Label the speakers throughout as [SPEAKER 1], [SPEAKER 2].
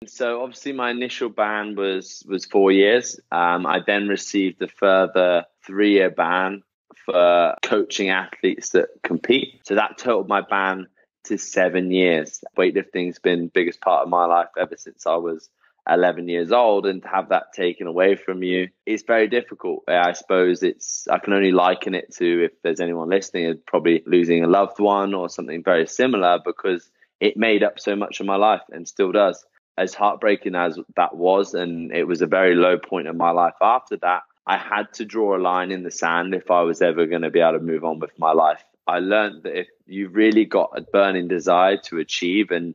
[SPEAKER 1] So obviously my initial ban was 4 years. I then received a further 3-year ban for coaching athletes that compete. So that totaled my ban to 7 years. Weightlifting's been the biggest part of my life ever since I was 11 years old, and to have that taken away from you, it's very difficult. I suppose I can only liken it to, if there's anyone listening, it's probably losing a loved one or something very similar, because it made up so much of my life and still does. As heartbreaking as that was, and it was a very low point in my life after that, I had to draw a line in the sand if I was ever going to be able to move on with my life. I learned that if you've really got a burning desire to achieve, and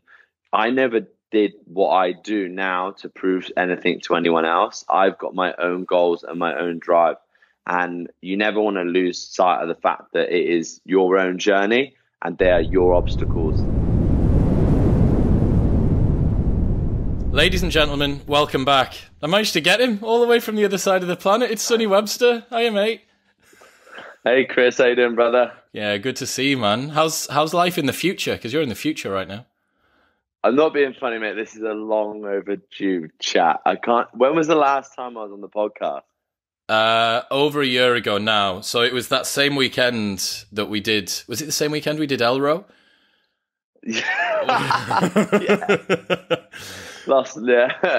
[SPEAKER 1] I never did what I do now to prove anything to anyone else. I've got my own goals and my own drive. And you never want to lose sight of the fact that it is your own journey and they are your obstacles.
[SPEAKER 2] Ladies and gentlemen, welcome back. I managed to get him all the way from the other side of the planet. It's Sonny Webster. Hiya, mate.
[SPEAKER 1] Hey, Chris. How you doing, brother?
[SPEAKER 2] Yeah, good to see you, man. How's life in the future? Because you're in the future right now.
[SPEAKER 1] I'm not being funny, mate. This is a long overdue chat. When was the last time I was on the podcast?
[SPEAKER 2] Over a year ago now. So it was that same weekend that we did. Was it the same weekend we did Elro?
[SPEAKER 1] Yeah.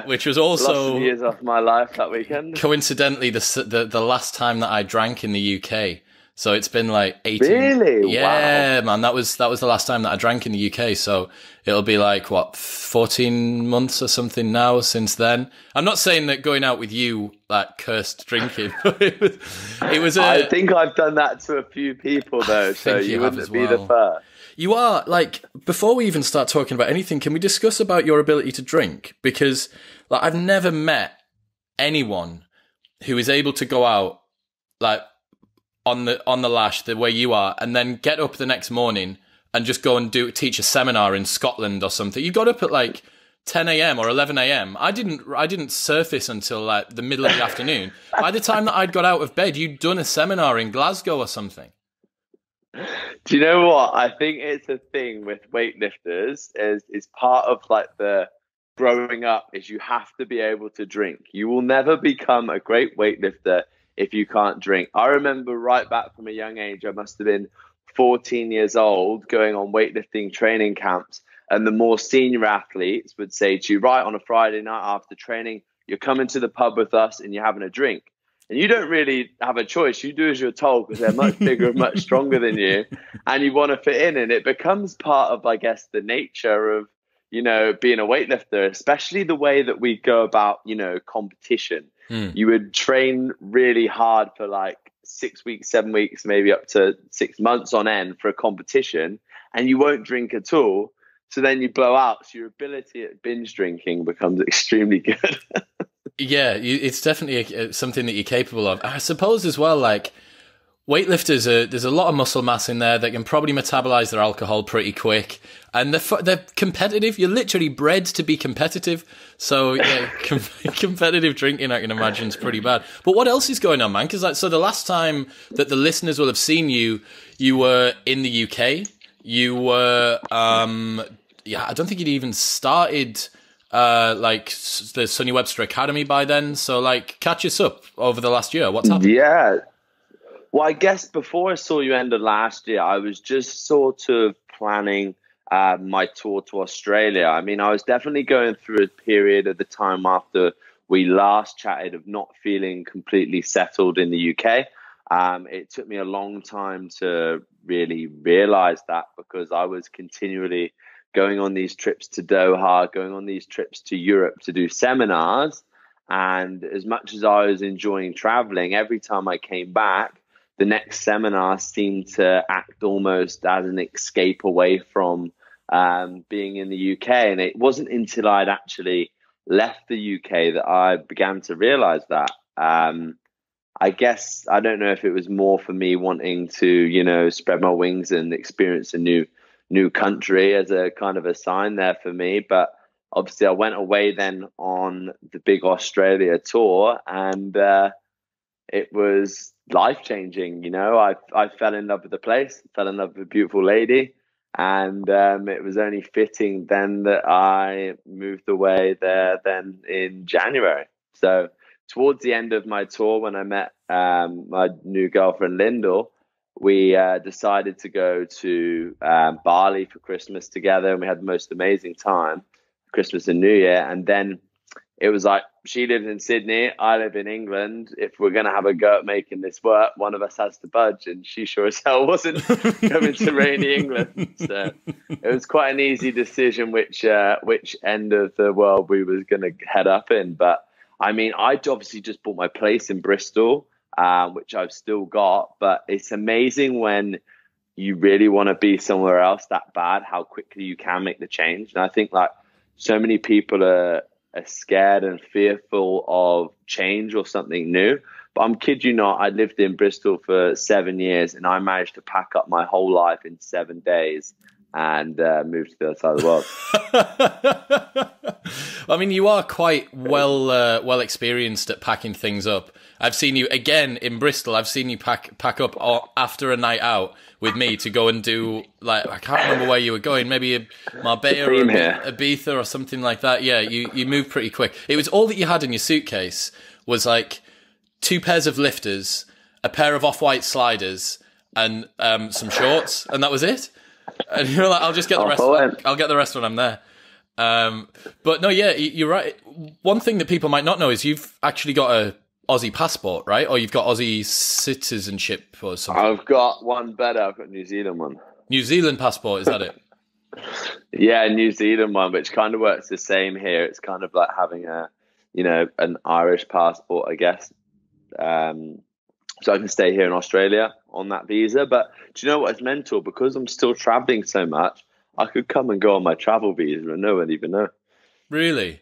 [SPEAKER 2] Which was also
[SPEAKER 1] lost some years off my life that weekend.
[SPEAKER 2] Coincidentally, the last time that I drank in the UK. So it's been like 18.
[SPEAKER 1] Really?
[SPEAKER 2] Yeah,
[SPEAKER 1] wow.
[SPEAKER 2] Man. That was the last time that I drank in the UK. So it'll be like 14 months or something now since then. I'm not saying that going out with you like cursed drinking. it was.
[SPEAKER 1] I think I've done that to a few people though, so you wouldn't be the first.
[SPEAKER 2] You are, like, before we even start talking about anything, can we discuss about your ability to drink? Because like I've never met anyone who is able to go out like on the lash the way you are, and then get up the next morning and just go and teach a seminar in Scotland or something. You got up at like 10 a.m. or 11 a.m. I didn't surface until like the middle of the afternoon. By the time that I'd got out of bed, you'd done a seminar in Glasgow or something.
[SPEAKER 1] Do you know what? I think it's a thing with weightlifters is part of like the growing up is you have to be able to drink. You will never become a great weightlifter if you can't drink. I remember right back from a young age, I must have been 14 years old going on weightlifting training camps. And the more senior athletes would say to you, right, on a Friday night after training, you're coming to the pub with us and you're having a drink. And you don't really have a choice. You do as you're told because they're much bigger and much stronger than you. And you want to fit in. And it becomes part of, I guess, the nature of, being a weightlifter, especially the way that we go about, competition. You would train really hard for like 6 weeks, 7 weeks, maybe up to 6 months on end for a competition. And you won't drink at all. So then you blow out. So your ability at binge drinking becomes extremely good.
[SPEAKER 2] Yeah, it's definitely something that you're capable of. I suppose as well, like weightlifters, there's a lot of muscle mass in there. They can probably metabolize their alcohol pretty quick, and they're competitive. You're literally bred to be competitive. So yeah, competitive drinking, I can imagine, is pretty bad. But what else is going on, man? Because the last time that the listeners will have seen you, you were in the UK. You were, I don't think you'd even started. The Sonny Webster Academy by then. So like catch us up over the last year. What's happened?
[SPEAKER 1] Yeah. Well, I guess before I saw you end of last year, I was just sort of planning my tour to Australia. I mean, I was definitely going through a period at the time after we last chatted of not feeling completely settled in the UK. It took me a long time to really realize that because I was continually going on these trips to Doha, going on these trips to Europe to do seminars. And as much as I was enjoying traveling, every time I came back, the next seminar seemed to act almost as an escape away from being in the UK. And it wasn't until I'd actually left the UK that I began to realize that. I guess, I don't know if it was more for me wanting to, spread my wings and experience a new country as a kind of a sign there for me. But obviously I went away then on the big Australia tour, and it was life changing. I fell in love with the place, fell in love with a beautiful lady, And it was only fitting then that I moved away there then in January. So towards the end of my tour, when I met my new girlfriend, Lyndall, we decided to go to Bali for Christmas together, and we had the most amazing time, Christmas and New Year. And then it was like, she lives in Sydney, I live in England. If we're going to have a go at making this work, one of us has to budge. And she sure as hell wasn't coming to rainy England. So it was quite an easy decision which end of the world we was going to head up in. But I mean, I obviously just bought my place in Bristol, which I've still got. But it's amazing when you really want to be somewhere else that bad, how quickly you can make the change. And I think like so many people are scared and fearful of change or something new. But I'm kid you not, I lived in Bristol for 7 years and I managed to pack up my whole life in 7 days and moved to the other side of the world.
[SPEAKER 2] I mean, you are quite well experienced at packing things up. I've seen you again in Bristol. I've seen you pack up after a night out with me to go and do, like, I can't remember where you were going, maybe Marbella or Ibiza or something like that. Yeah, you moved pretty quick. It was all that you had in your suitcase was like 2 pairs of lifters, a pair of off-white sliders, and some shorts, and that was it. And you're like, I'll just get the rest. I'll get the rest when I'm there. But no, yeah, you're right. One thing that people might not know is you've actually got a Aussie passport, right? Or you've got Aussie citizenship or something.
[SPEAKER 1] I've got one better. I've got New Zealand one.
[SPEAKER 2] New Zealand passport, is that it?
[SPEAKER 1] Yeah, New Zealand one, which kind of works the same here. It's kind of like having an Irish passport, I guess. So I can stay here in Australia on that visa. But do you know what? It's mental because I'm still traveling so much. I could come and go on my travel visa and no one even know.
[SPEAKER 2] Really?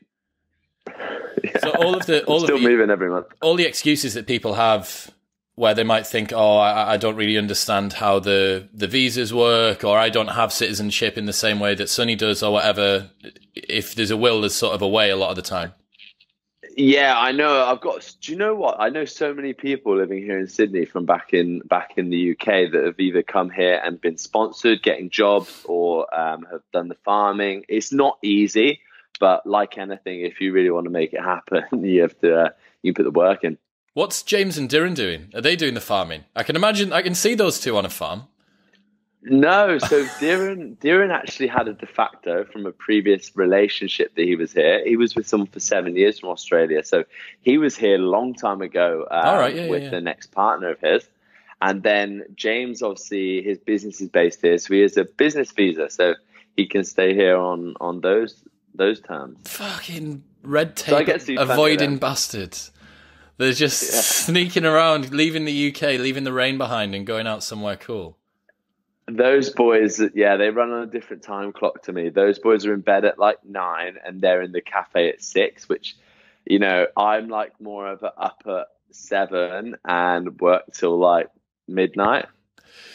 [SPEAKER 1] Yeah.
[SPEAKER 2] So
[SPEAKER 1] moving every month.
[SPEAKER 2] All the excuses that people have where they might think, oh, I don't really understand how the visas work, or I don't have citizenship in the same way that Sonny does, or whatever. If there's a will, there's sort of a way a lot of the time.
[SPEAKER 1] Yeah, I know. Do you know what? I know so many people living here in Sydney from back in the UK that have either come here and been sponsored, getting jobs, or have done the farming. It's not easy, but like anything, if you really want to make it happen, you have to you put the work in.
[SPEAKER 2] What's James and Darren doing? Are they doing the farming? I can see those two on a farm.
[SPEAKER 1] No, so Darren actually had a de facto from a previous relationship that he was here. He was with someone for 7 years from Australia. So he was here a long time ago with the next partner of his. And then James, obviously, his business is based here. So he has a business visa. So he can stay here on those terms.
[SPEAKER 2] Fucking red tape avoiding bastards. They're just sneaking around, leaving the UK, leaving the rain behind and going out somewhere cool.
[SPEAKER 1] Those boys, yeah, they run on a different time clock to me. Those boys are in bed at like 9 and they're in the cafe at 6, which, I'm like more of a up at 7 and work till like midnight.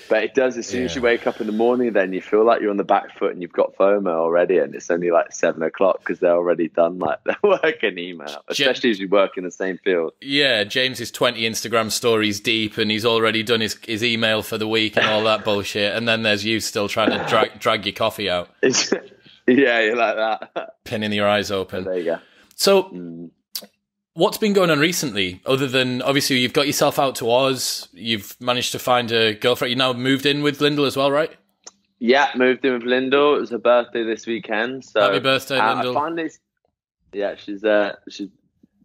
[SPEAKER 1] But it does, as soon as you wake up in the morning, then you feel like you're on the back foot and you've got FOMO already, and it's only like 7 o'clock because they're already done like their work and email, especially as you work in the same field. Yeah,
[SPEAKER 2] James is 20 Instagram stories deep and he's already done his email for the week and all that bullshit. And then there's you still trying to drag your coffee out.
[SPEAKER 1] Yeah, you're like that.
[SPEAKER 2] Pinning your eyes open.
[SPEAKER 1] There you go.
[SPEAKER 2] So... What's been going on recently, other than, obviously, you've got yourself out to Oz, you've managed to find a girlfriend, you now moved in with Lyndall as well, right?
[SPEAKER 1] Yeah, moved in with Lyndall. It was her birthday this weekend. So
[SPEAKER 2] happy birthday, Lyndall.
[SPEAKER 1] I finally,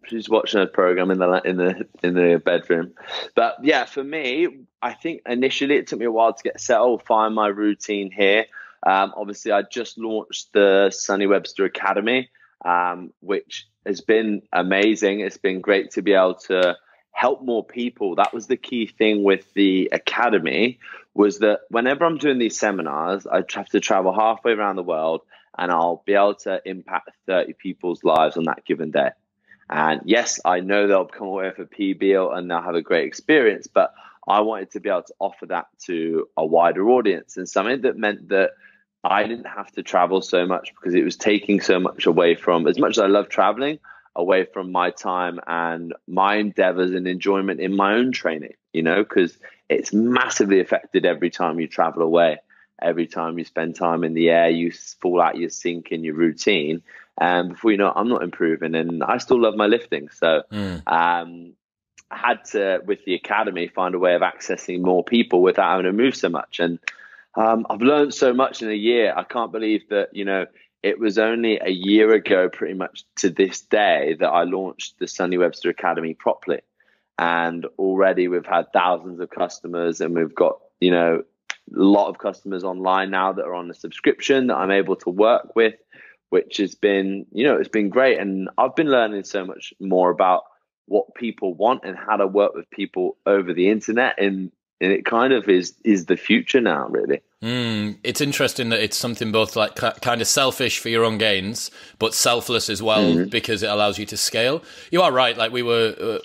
[SPEAKER 1] she's watching her program in the bedroom. But yeah, for me, I think initially it took me a while to get settled, find my routine here. Obviously, I just launched the Sonny Webster Academy, which has been amazing. It's been great to be able to help more people. That was the key thing with the academy, was that whenever I'm doing these seminars, I have to travel halfway around the world and I'll be able to impact 30 people's lives on that given day. And yes, I know they'll come away with a PB and they'll have a great experience, but I wanted to be able to offer that to a wider audience, and something that meant that I didn't have to travel so much, because it was taking so much away from, as much as I love traveling, away from my time and my endeavors and enjoyment in my own training, because it's massively affected every time you travel away. Every time you spend time in the air, you fall out your sync in your routine. And before you know it, I'm not improving, and I still love my lifting. So I had to, with the academy, find a way of accessing more people without having to move so much. And I've learned so much in a year. I can't believe that, it was only a year ago, pretty much to this day, that I launched the Sonny Webster Academy properly. And already we've had thousands of customers, and we've got, a lot of customers online now that are on the subscription that I'm able to work with, which has been, it's been great. And I've been learning so much more about what people want and how to work with people over the internet. And it kind of is the future now, really.
[SPEAKER 2] It's interesting that it's something both like kind of selfish for your own gains, but selfless as well, because it allows you to scale. You are right. Like we were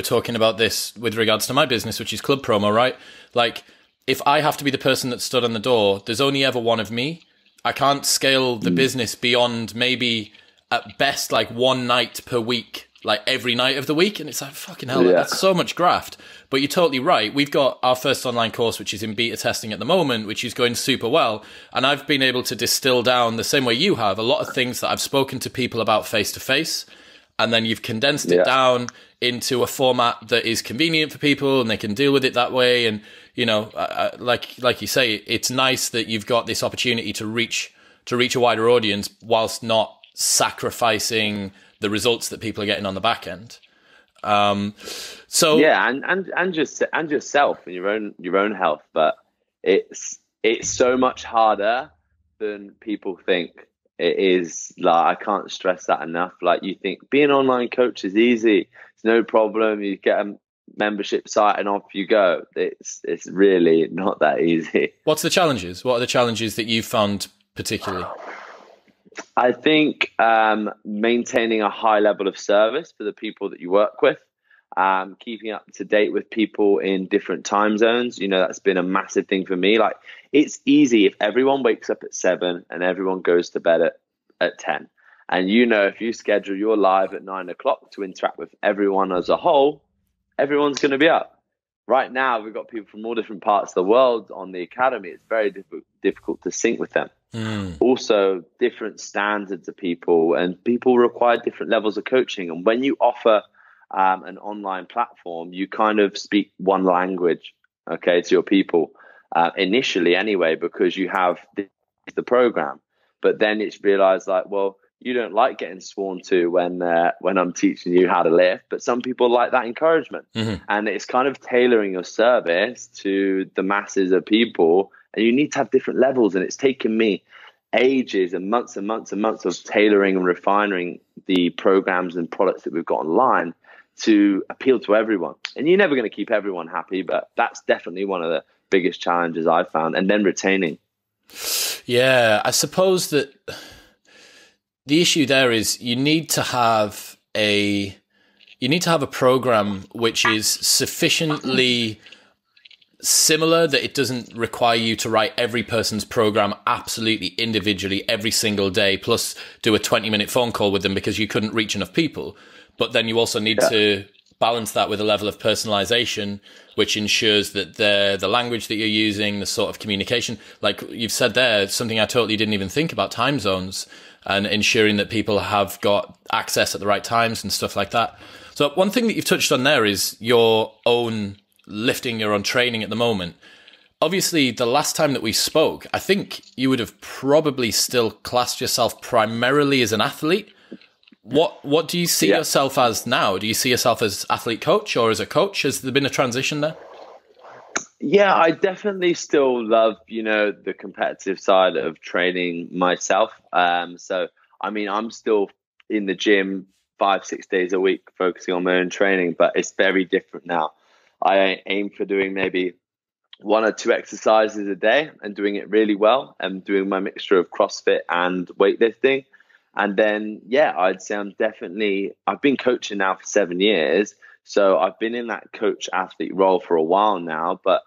[SPEAKER 2] talking about this with regards to my business, which is Club Promo, right? Like if I have to be the person that stood on the door, there's only ever one of me. I can't scale the business beyond maybe at best like one night per week, like every night of the week. And it's like, fucking hell, that's so much graft. But you're totally right. We've got our first online course, which is in beta testing at the moment, which is going super well. And I've been able to distill down the same way you have a lot of things that I've spoken to people about face to face. And then you've condensed it down into a format that is convenient for people and they can deal with it that way. And, like you say, it's nice that you've got this opportunity to reach a wider audience whilst not sacrificing the results that people are getting on the back end. And yourself and your own health, but it's so much harder than people think it is. Like, I can't stress that enough. Like, you think being an online coach is easy, it's no problem, you get a membership site and off you go. It's really not that easy. What's the challenges? What are the challenges that you've found particularly?
[SPEAKER 1] I think maintaining a high level of service for the people that you work with, keeping up to date with people in different time zones. That's been a massive thing for me. Like, it's easy if everyone wakes up at 7 and everyone goes to bed at 10. And if you schedule your live at 9 o'clock to interact with everyone as a whole, everyone's going to be up. Right now, we've got people from all different parts of the world on the academy. It's very difficult to sync with them. Also, different standards of people, and people require different levels of coaching. And when you offer an online platform, you kind of speak one language, to your people, initially anyway, because you have the program. But then it's realized, like, well, you don't like getting sworn to when I'm teaching you how to lift, but some people like that encouragement. And it's kind of tailoring your service to the masses of people, and you need to have different levels. And it's taken me ages and months and months and months of tailoring and refining the programs and products that we've got online to appeal to everyone. And you're never going to keep everyone happy, but that's definitely one of the biggest challenges I've found. And then retaining.
[SPEAKER 2] Yeah, I suppose that the issue there is you need to have a program which is sufficiently similar that it doesn't require you to write every person's program absolutely individually every single day, plus do a 20-minute phone call with them because you couldn't reach enough people. But then you also need to balance that with a level of personalization, which ensures that the language that you're using, the sort of communication, like you've said there, something I totally didn't even think about, time zones, and ensuring that people have got access at the right times and stuff like that. So one thing that you've touched on there is your own lifting, your own training at the moment. Obviously, the last time that we spoke, I think you would have probably still classed yourself primarily as an athlete. What do you see yourself as now? Do you see yourself as athlete coach or as a coach? Has there been a transition there?
[SPEAKER 1] Yeah, I definitely still love, the competitive side of training myself. So, I'm still in the gym 5-6 days a week, focusing on my own training, but it's very different now. I aim for doing maybe 1 or 2 exercises a day and doing it really well, and doing my mixture of CrossFit and weightlifting. And then, I'd say I've been coaching now for 7 years. So I've been in that coach athlete role for a while now, but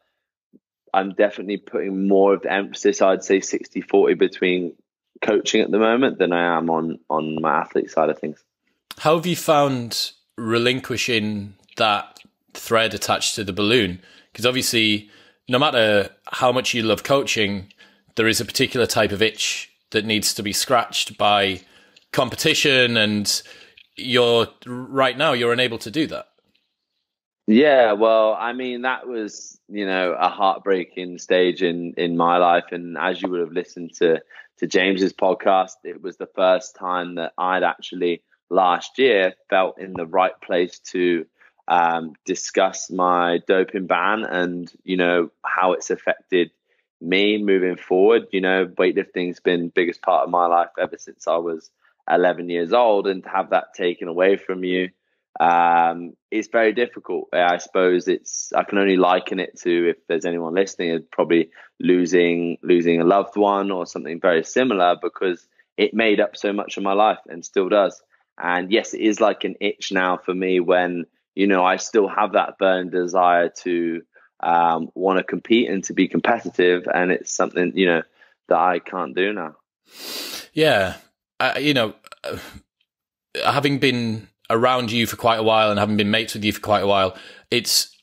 [SPEAKER 1] I'm definitely putting more of the emphasis, I'd say 60-40 between coaching at the moment than I am on my athlete side of things.
[SPEAKER 2] How have you found relinquishing that thread attached to the balloon? Because obviously, no matter how much you love coaching, there is a particular type of itch that needs to be scratched by competition, and right now you're unable to do that.
[SPEAKER 1] Yeah, well, I mean, that was, a heartbreaking stage in my life. And as you would have listened to James's podcast, it was the first time that I'd actually last year felt in the right place to discuss my doping ban and, how it's affected me moving forward. Weightlifting's been the biggest part of my life ever since I was 11 years old, and to have that taken away from you, it's very difficult. I suppose I can only liken it to, if there's anyone listening, it's probably losing a loved one or something very similar, because it made up so much of my life and still does. And yes, it is like an itch now for me when, I still have that burning desire to want to compete and to be competitive. And it's something, that I can't do now.
[SPEAKER 2] Yeah. Having been around you for quite a while and having been mates with you for quite a while, it's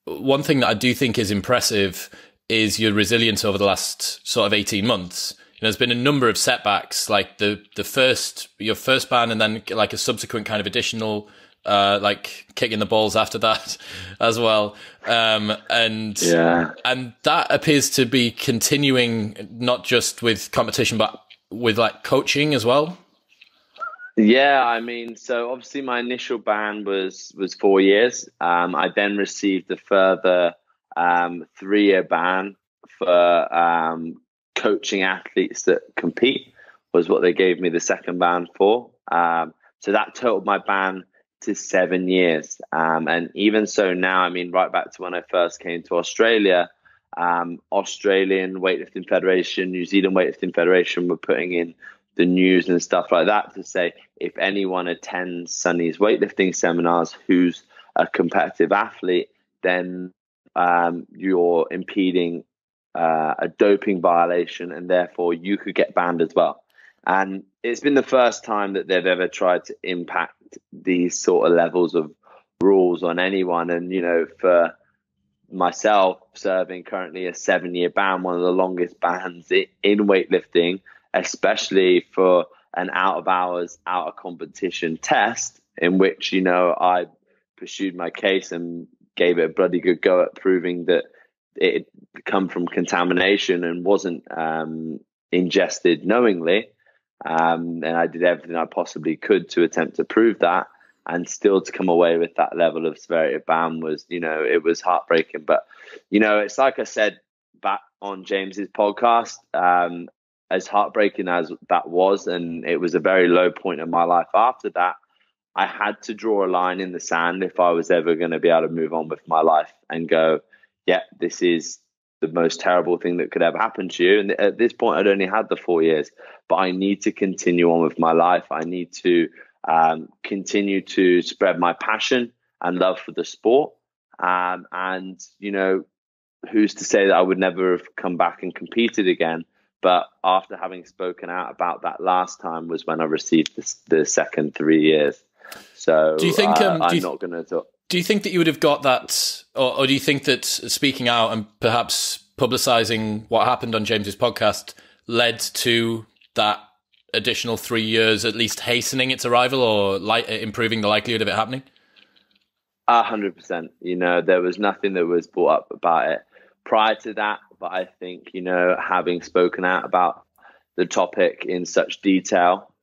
[SPEAKER 2] one thing that I do think is impressive is your resilience over the last sort of 18 months. There's been a number of setbacks, like your first ban, and then like a subsequent kind of additional, like kicking the balls after that as well. And that appears to be continuing, not just with competition, but with like coaching as well.
[SPEAKER 1] Yeah, I mean, so obviously my initial ban was 4 years. I then received a further 3-year ban for coaching athletes that compete, was what they gave me the second ban for. So that totaled my ban to 7 years. And even so now, I mean, right back to when I first came to Australia, Australian Weightlifting Federation, New Zealand Weightlifting Federation were putting in the news and stuff like that to say, if anyone attends Sonny's weightlifting seminars who's a competitive athlete, then you're impeding a doping violation, and therefore you could get banned as well. And it's been the first time that they've ever tried to impact these sort of levels of rules on anyone. And, for myself, serving currently a 7-year ban, one of the longest bans in weightlifting, especially for an out of hours, out of competition test, in which, I pursued my case and gave it a bloody good go at proving that it had come from contamination and wasn't ingested knowingly. And I did everything I possibly could to attempt to prove that, and still to come away with that level of severity of ban was, it was heartbreaking. But, it's like I said back on James's podcast, as heartbreaking as that was, and it was a very low point in my life after that, I had to draw a line in the sand if I was ever going to be able to move on with my life and go, yeah, this is the most terrible thing that could ever happen to you. And at this point, I'd only had the 4 years, but I need to continue on with my life. I need to continue to spread my passion and love for the sport. And, who's to say that I would never have come back and competed again? But after having spoken out about that last time was when I received the second 3 years. So
[SPEAKER 2] do you think,
[SPEAKER 1] I'm not going to talk.
[SPEAKER 2] Do you think that you would have got that, or do you think that speaking out and perhaps publicising what happened on James's podcast led to that additional 3 years, at least hastening its arrival or improving the likelihood of it happening?
[SPEAKER 1] 100%. There was nothing that was brought up about it prior to that. But I think, having spoken out about the topic in such detail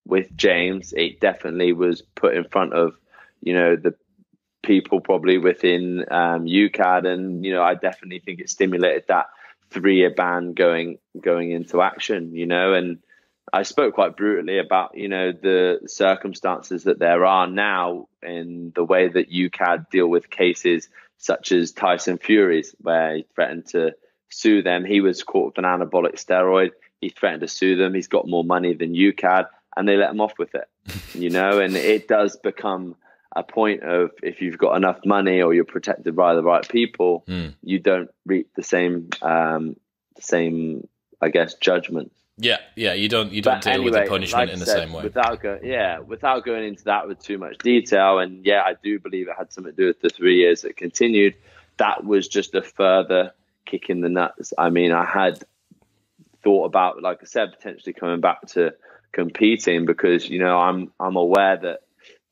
[SPEAKER 1] with James, it definitely was put in front of, the people probably within UCAD. And, I definitely think it stimulated that 3-year ban going into action, and I spoke quite brutally about, the circumstances that there are now in the way that UCAD deal with cases such as Tyson Fury's, where he threatened to sue them. He was caught with an anabolic steroid. He threatened to sue them. He's got more money than UCAD, and they let him off with it, and it does become a point of, if you've got enough money or you're protected by the right people, you don't reap the same, I guess, judgment.
[SPEAKER 2] Yeah, you don't deal with the punishment in the same way.
[SPEAKER 1] Without going into that with too much detail, and I do believe it had something to do with the 3 years that continued. That was just a further kick in the nuts. I mean, I had thought about, like I said, potentially coming back to competing, because, you know, I'm aware that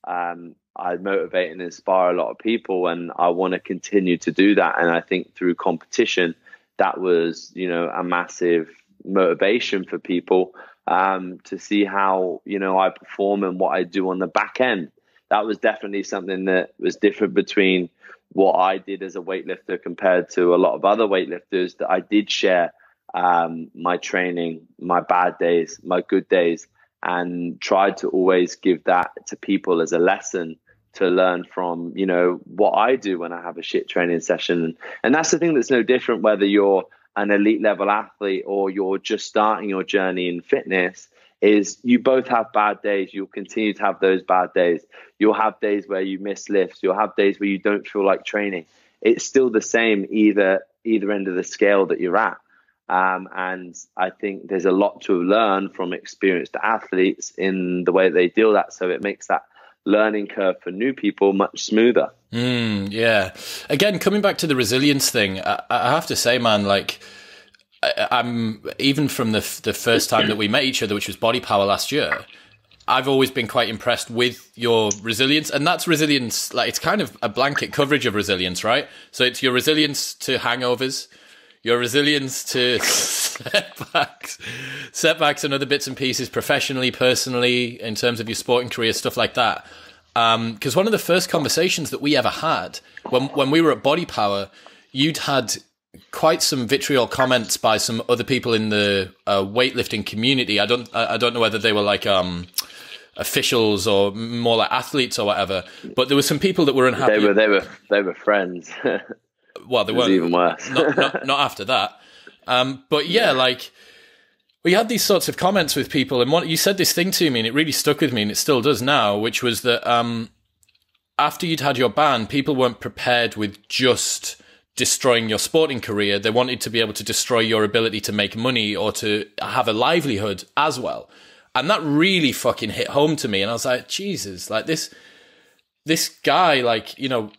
[SPEAKER 1] I motivate and inspire a lot of people, and I want to continue to do that. And I think through competition, that was, you know, a massive motivation for people, to see how, you know, I perform and what I do on the back end. That was definitely something that was different between what I did as a weightlifter compared to a lot of other weightlifters, that I did share my training, my bad days, my good days, and tried to always give that to people as a lesson to learn from, you know, what I do when I have a shit training session. And that's the thing that's no different whether you're an elite level athlete or you're just starting your journey in fitness, is you both have bad days. You'll continue to have those bad days. You'll have days where you miss lifts. You'll have days where you don't feel like training. It's still the same either end of the scale that you're at. And I think there's a lot to learn from experienced athletes in the way they deal that. So it makes that learning curve for new people much smoother.
[SPEAKER 2] Yeah. Again, coming back to the resilience thing, I have to say, man, like, I'm even from the first time that we met each other, which was Body Power last year, I've always been quite impressed with your resilience. And that's resilience, like, it's kind of a blanket coverage of resilience, right? So it's your resilience to hangovers, your resilience to setbacks and other bits and pieces, professionally, personally, in terms of your sporting career, stuff like that. Because one of the first conversations that we ever had when we were at Body Power, you'd had quite some vitriol comments by some other people in the weightlifting community. I don't know whether they were like officials or more like athletes or whatever, but there were some people that were unhappy.
[SPEAKER 1] They were friends.
[SPEAKER 2] Well, they weren't.
[SPEAKER 1] Even worse.
[SPEAKER 2] not after that. But yeah, like, we had these sorts of comments with people, and you said this thing to me, and it really stuck with me, and it still does now, which was that after you'd had your ban, people weren't prepared with just destroying your sporting career. They wanted to be able to destroy your ability to make money or to have a livelihood as well. And that really fucking hit home to me. And I was like, Jesus, like, this guy, like, you know,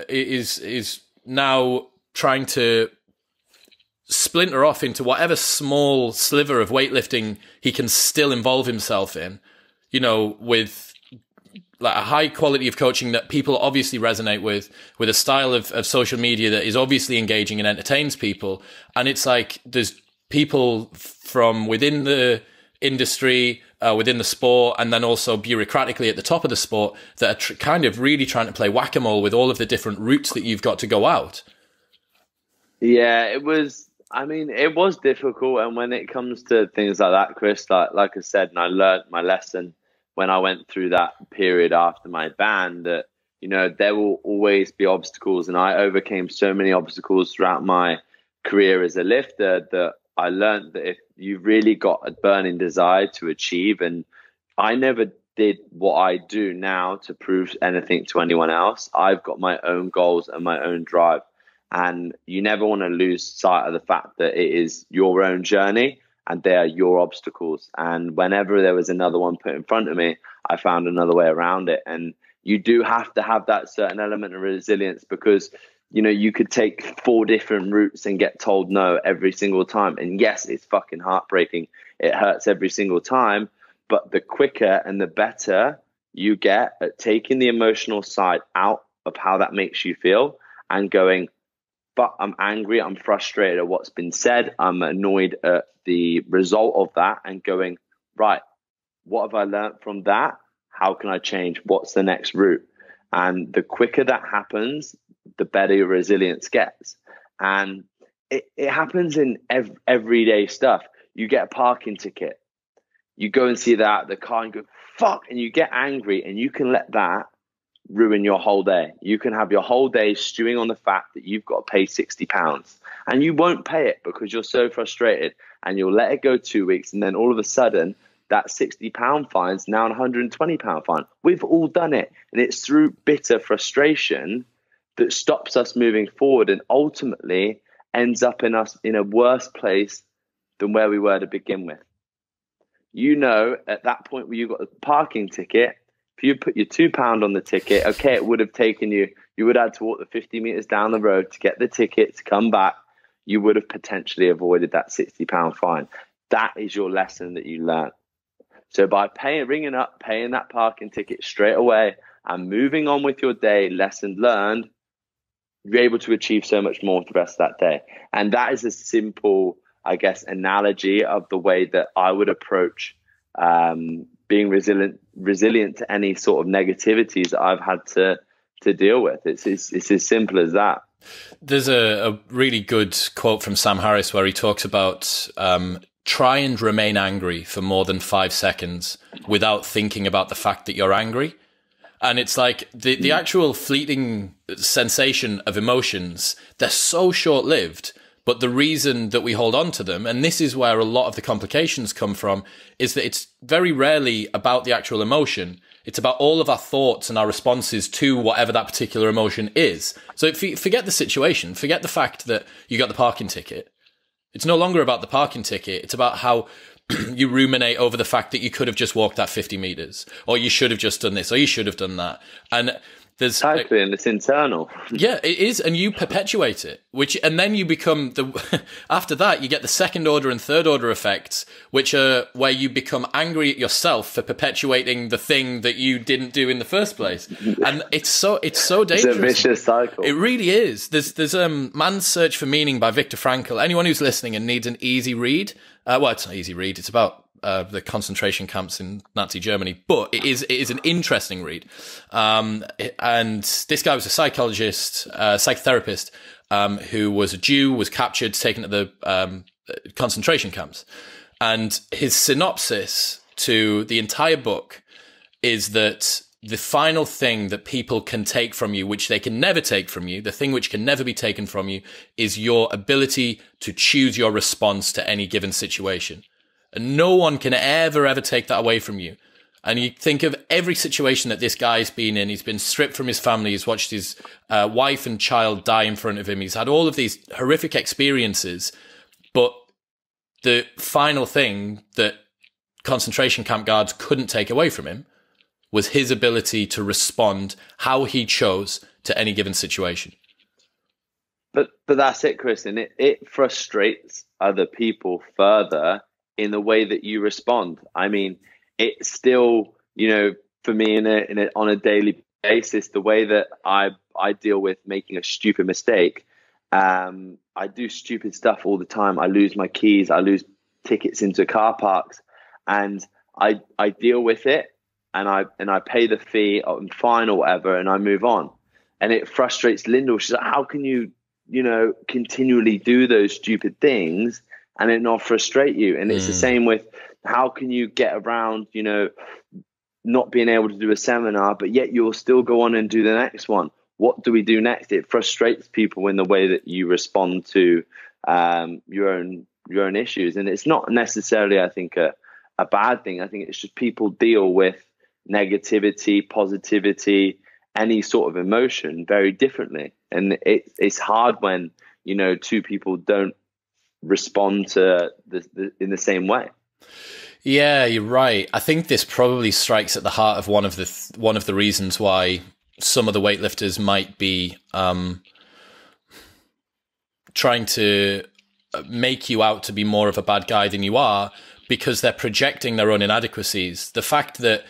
[SPEAKER 2] is now trying to splinter off into whatever small sliver of weightlifting he can still involve himself in, you know, with like a high quality of coaching that people obviously resonate with a style of social media that is obviously engaging and entertains people. And it's like, there's people from within the industry, within the sport, and then also bureaucratically at the top of the sport, that are kind of really trying to play whack-a-mole with all of the different routes that you've got to go out.
[SPEAKER 1] Yeah, it was difficult. And when it comes to things like that, Chris, like I said, and I learned my lesson when I went through that period after my ban, that, you know, there will always be obstacles. And I overcame so many obstacles throughout my career as a lifter that I learned that if you've really got a burning desire to achieve, and I never did what I do now to prove anything to anyone else. I've got my own goals and my own drive. And you never want to lose sight of the fact that it is your own journey and they are your obstacles. And whenever there was another one put in front of me, I found another way around it. And you do have to have that certain element of resilience, because, you know, you could take 4 different routes and get told no every single time. And yes, it's fucking heartbreaking. It hurts every single time. But the quicker and the better you get at taking the emotional side out of how that makes you feel and going, but I'm angry, I'm frustrated at what's been said, I'm annoyed at the result of that, and going, right, what have I learned from that? How can I change? What's the next route? And the quicker that happens, the better your resilience gets. And it happens in everyday stuff. You get a parking ticket, you go and see that, the car, and go, fuck, and you get angry, and you can let that ruin your whole day. You can have your whole day stewing on the fact that you've got to pay £60, and you won't pay it because you're so frustrated, and you'll let it go 2 weeks, and then all of a sudden that £60 fine is now a £120 fine. We've all done it, and it's through bitter frustration that stops us moving forward and ultimately ends up in us in a worse place than where we were to begin with. You know, at that point where you got the parking ticket, if you put your £2 on the ticket, okay, it would have taken you would have had to walk the 50 meters down the road to get the ticket, to come back. you would have potentially avoided that £60 fine. That is your lesson that you learn. So by ringing up, paying that parking ticket straight away and moving on with your day, lesson learned, you're able to achieve so much more for the rest of that day. And that is a simple, I guess, analogy of the way that I would approach being resilient to any sort of negativities that I've had to deal with. It's as simple as that.
[SPEAKER 2] There's a really good quote from Sam Harris where he talks about try and remain angry for more than 5 seconds without thinking about the fact that you're angry. And it's like the actual fleeting sensation of emotions, they're so short-lived, but the reason that we hold on to them, and this is where a lot of the complications come from, is that it's very rarely about the actual emotion. It's about all of our thoughts and our responses to whatever that particular emotion is. So if you forget the situation, forget the fact that you got the parking ticket. It's no longer about the parking ticket. It's about how you ruminate over the fact that you could have just walked that 50 meters, or you should have just done this, or you should have done that. And there's
[SPEAKER 1] exactly, and it's internal.
[SPEAKER 2] Yeah, it is, and you perpetuate it. And then you become after that, you get the second order and third order effects, which are where you become angry at yourself for perpetuating the thing that you didn't do in the first place. And it's so dangerous.
[SPEAKER 1] It's a vicious cycle.
[SPEAKER 2] It really is. There's Man's Search for Meaning by Viktor Frankl. Anyone who's listening and needs an easy read, well, it's not an easy read. It's about the concentration camps in Nazi Germany, but it is an interesting read. And this guy was a psychologist, psychotherapist, who was a Jew, was captured, taken to the concentration camps. And his synopsis to the entire book is that the final thing that people can take from you, which they can never take from you, the thing which can never be taken from you, is your ability to choose your response to any given situation. And no one can ever take that away from you. And you think of every situation that this guy's been in. He's been stripped from his family. He's watched his wife and child die in front of him. He's had all of these horrific experiences. But the final thing that concentration camp guards couldn't take away from him was his ability to respond how he chose to any given situation.
[SPEAKER 1] But that's it, Chris. And it frustrates other people further in the way that you respond. I mean, it's still, for me on a daily basis, the way that I deal with making a stupid mistake. I do stupid stuff all the time. I lose my keys. I lose tickets into car parks, and I deal with it, and I pay the fee or fine or whatever, and I move on. And it frustrates Lyndall. She's like, how can you continually do those stupid things and it not frustrate you? And it's the same with how can you get around, not being able to do a seminar, but yet you'll still go on and do the next one. What do we do next? It frustrates people in the way that you respond to your own issues. And it's not necessarily, I think, a bad thing. I think it's just people deal with negativity, positivity, any sort of emotion very differently. And it's hard when, two people don't respond to in the same way.
[SPEAKER 2] Yeah, you're right. I think this probably strikes at the heart of one of the reasons why some of the weightlifters might be trying to make you out to be more of a bad guy than you are, because they're projecting their own inadequacies. The fact that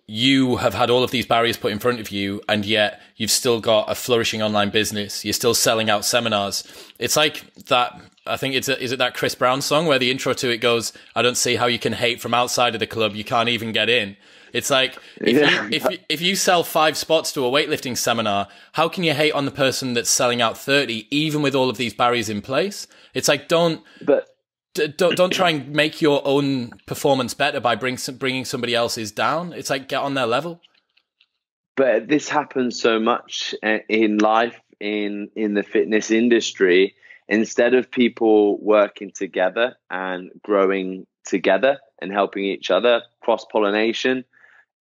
[SPEAKER 2] you have had all of these barriers put in front of you, and yet you've still got a flourishing online business. You're still selling out seminars. It's like that. I think is it that Chris Brown song where the intro to it goes, "I don't see how you can hate from outside of the club. You can't even get in." It's like if you sell 5 spots to a weightlifting seminar, how can you hate on the person that's selling out 30, even with all of these barriers in place? It's like don't try and make your own performance better by bringing somebody else's down. It's like get on their level.
[SPEAKER 1] But this happens so much in life, in the fitness industry. Instead of people working together and growing together and helping each other, cross-pollination,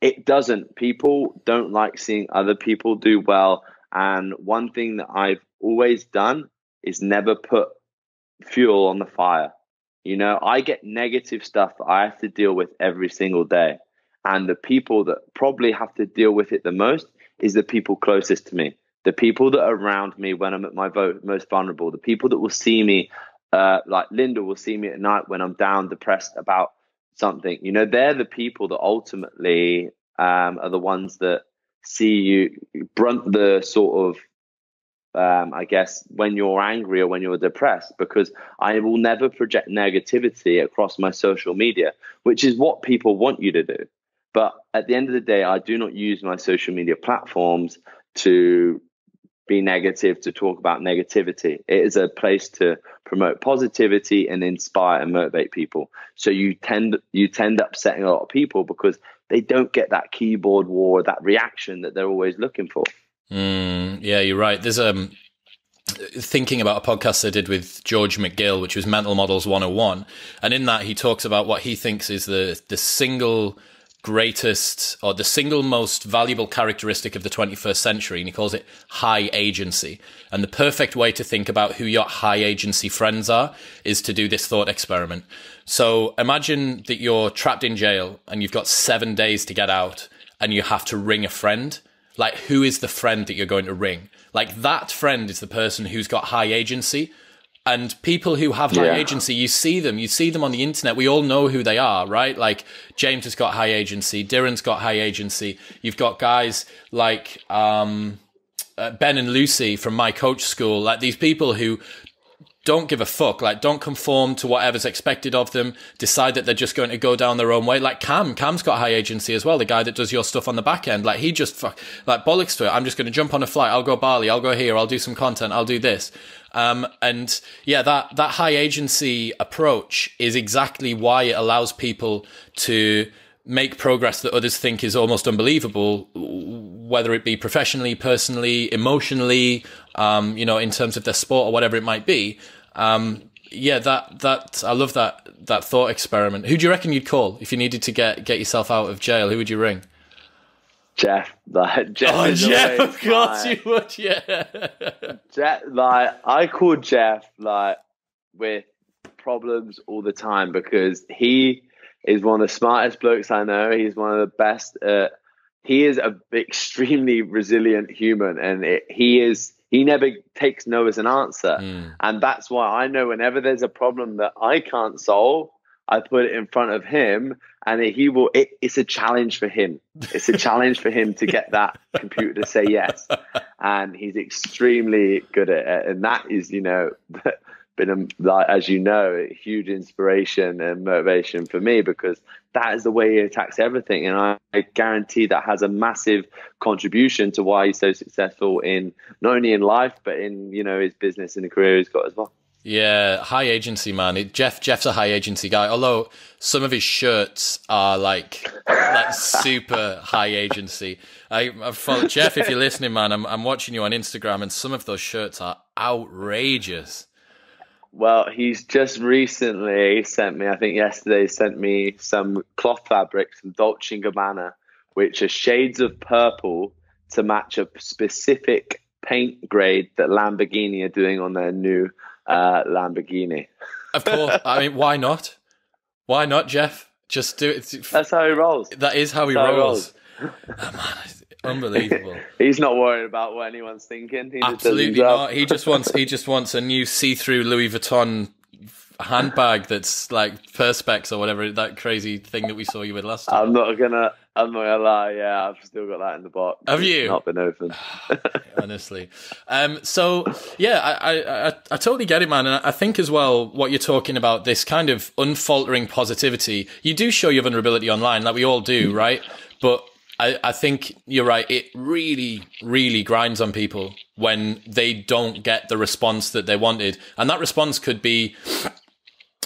[SPEAKER 1] it doesn't. People don't like seeing other people do well. And one thing that I've always done is never put fuel on the fire. I get negative stuff that I have to deal with every single day. And the people that probably have to deal with it the most is the people closest to me. the people that are around me when I'm at my most vulnerable, the people that will see me, like Linda will see me at night when I'm down, depressed about something. You know, they're the people that ultimately are the ones that see you brunt the sort of I guess when you're angry or when you're depressed, because I will never project negativity across my social media, which is what people want you to do. But at the end of the day, I do not use my social media platforms to be negative, to talk about negativity. It is a place to promote positivity and inspire and motivate people. So you tend upsetting a lot of people because they don't get that keyboard war, that reaction that they're always looking for.
[SPEAKER 2] Yeah, you're right. There's thinking about a podcast I did with George McGill, which was Mental Models 101. And in that, he talks about what he thinks is the single greatest or the single most valuable characteristic of the 21st century. And he calls it high agency. And the perfect way to think about who your high agency friends are is to do this thought experiment. So imagine that you're trapped in jail and you've got 7 days to get out and you have to ring a friend. Like, who is the friend that you're going to ring? Like, that friend is the person who's got high agency. And people who have high agency, you see them on the internet. We all know who they are, right? Like, James has got high agency. Darren's got high agency. You've got guys like Ben and Lucy from My Coach School. Like, these people who don't give a fuck, like, don't conform to whatever's expected of them, decide that they're just going to go down their own way. Like Cam's got high agency as well, the guy that does your stuff on the back end. Like, he just like bollocks to it. I'm just going to jump on a flight. I'll go Bali. I'll go here. I'll do some content. I'll do this. And yeah, that high agency approach is exactly why it allows people to make progress that others think is almost unbelievable, whether it be professionally, personally, emotionally, in terms of their sport or whatever it might be. That I love that thought experiment. Who do you reckon you'd call if you needed to get yourself out of jail? Who would you ring?
[SPEAKER 1] Jeff. Jeff.
[SPEAKER 2] Oh, Jeff, of course you would, yeah.
[SPEAKER 1] Jeff, I call Jeff, with problems all the time because he is one of the smartest blokes I know. He's one of the best. He is an extremely resilient human, and he never takes no as an answer. And that's why I know whenever there's a problem that I can't solve, I put it in front of him, and it's a challenge for him. It's a challenge for him to get that computer to say yes. And he's extremely good at it. And that is, been, as you know, a huge inspiration and motivation for me, because that is the way he attacks everything. And I guarantee that has a massive contribution to why he's so successful in not only in life, but in, his business and the career he's got as well.
[SPEAKER 2] Yeah, high agency, man. Jeff's a high agency guy, although some of his shirts are like super high agency. I follow Jeff. If you're listening, man, I'm watching you on Instagram, and some of those shirts are outrageous.
[SPEAKER 1] Well, he's just recently sent me, I think yesterday, some cloth fabric, some Dolce & Gabbana, which are shades of purple to match a specific paint grade that Lamborghini are doing on their new Lamborghini.
[SPEAKER 2] Of course. I mean, why not? Why not, Jeff? Just do it.
[SPEAKER 1] That's how he rolls.
[SPEAKER 2] That is how he rolls. Oh, man, unbelievable.
[SPEAKER 1] He's not worried about what anyone's thinking. He
[SPEAKER 2] Absolutely not. He just wants a new see-through Louis Vuitton handbag that's like Perspex or whatever, that crazy thing that we saw you with last time. I'm not gonna
[SPEAKER 1] lie. Yeah, I've still got that in the box.
[SPEAKER 2] Have you?
[SPEAKER 1] It's not been opened.
[SPEAKER 2] Honestly. So yeah, I totally get it, man. And I think as well, what you're talking about, this kind of unfaltering positivity, you do show your vulnerability online, like we all do, right? But I think you're right. It really, really grinds on people when they don't get the response that they wanted. And that response could be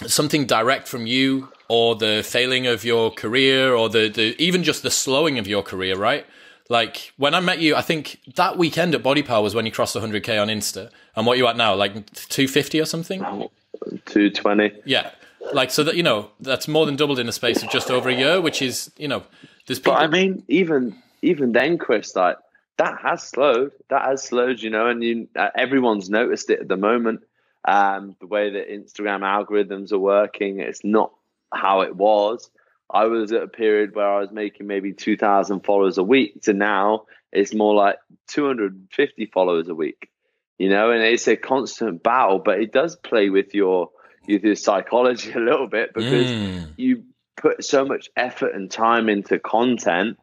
[SPEAKER 2] something direct from you, or the failing of your career, or the even just the slowing of your career, right? Like when I met you, I think that weekend at Body Power was when you crossed 100K on Insta. And what are you at now? Like 250 or something?
[SPEAKER 1] 220.
[SPEAKER 2] Yeah. Like, so that, that's more than doubled in the space of just over a year, which is, there's people.
[SPEAKER 1] But I mean, even then, Chris, like that has slowed, and everyone's noticed it at the moment. The way that Instagram algorithms are working, it's not how it was. I was at a period where I was making maybe 2,000 followers a week to now it's more like 250 followers a week, you know, and it's a constant battle, but it does play with your psychology a little bit because you put so much effort and time into content.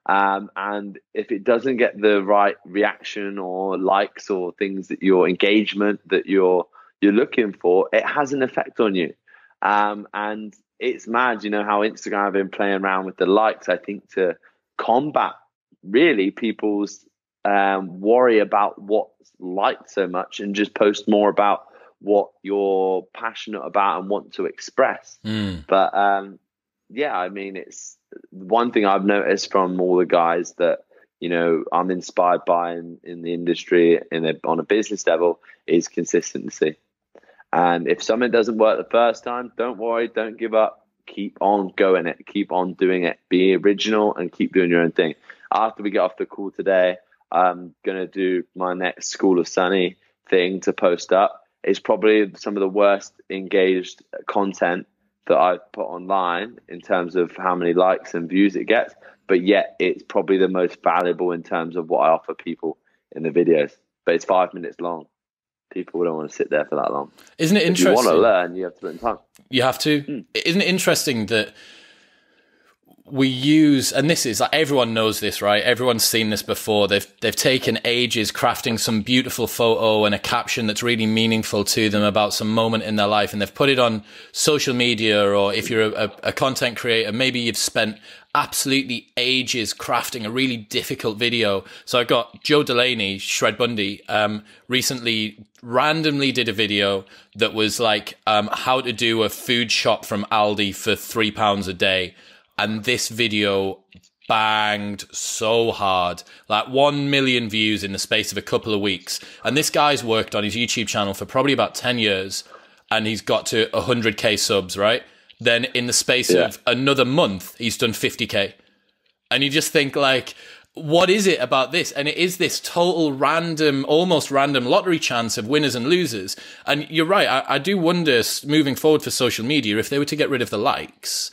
[SPEAKER 1] And if it doesn't get the right reaction or likes or things that your engagement that you're looking for, it has an effect on you. And it's mad, you know, how Instagram have been playing around with the likes, I think, to combat really people's worry about what's liked so much and just post more about what you're passionate about and want to express. But yeah, I mean, it's one thing I've noticed from all the guys that, you know, I'm inspired by in the industry on a business level is consistency. And if something doesn't work the first time, don't worry, don't give up. Keep on going it. Keep on doing it. Be original and keep doing your own thing. After we get off the call today, I'm going to do my next School of Sonny thing to post up. It's probably some of the worst engaged content that I've put online in terms of how many likes and views it gets, but yet it's probably the most valuable in terms of what I offer people in the videos. But it's 5 minutes long. People don't want to sit there for that long.
[SPEAKER 2] Isn't it interesting?
[SPEAKER 1] If you want to learn, you have to put in time.
[SPEAKER 2] You have to. Isn't it interesting that we use, and this is like everyone knows this, right? Everyone's seen this before. They've taken ages crafting some beautiful photo and a caption that's really meaningful to them about some moment in their life, and they've put it on social media. Or if you're a content creator, maybe you've spent absolutely ages crafting a really difficult video. So I got Joe Delaney, Shred Bundy, recently randomly did a video that was like how to do a food shop from Aldi for £3 a day. And this video banged so hard, like 1 million views in the space of a couple of weeks. And this guy's worked on his YouTube channel for probably about 10 years and he's got to 100K subs, right? Then in the space of another month, he's done 50K. And you just think like, what is it about this? And it is this total random, almost random lottery chance of winners and losers. And you're right. I do wonder moving forward for social media, if they were to get rid of the likes,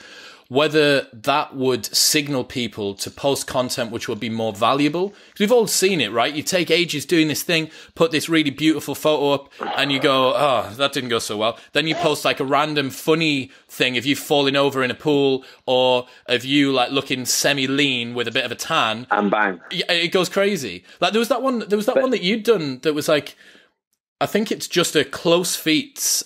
[SPEAKER 2] whether that would signal people to post content which would be more valuable. Because we've all seen it, right? You take ages doing this thing, put this really beautiful photo up, and you go, oh, that didn't go so well. Then you post like a random funny thing of you falling over in a pool, or of you like looking semi-lean with a bit of a tan.
[SPEAKER 1] And bang.
[SPEAKER 2] It goes crazy. Like there was that one that you'd done that was like, I think it's just a close feet,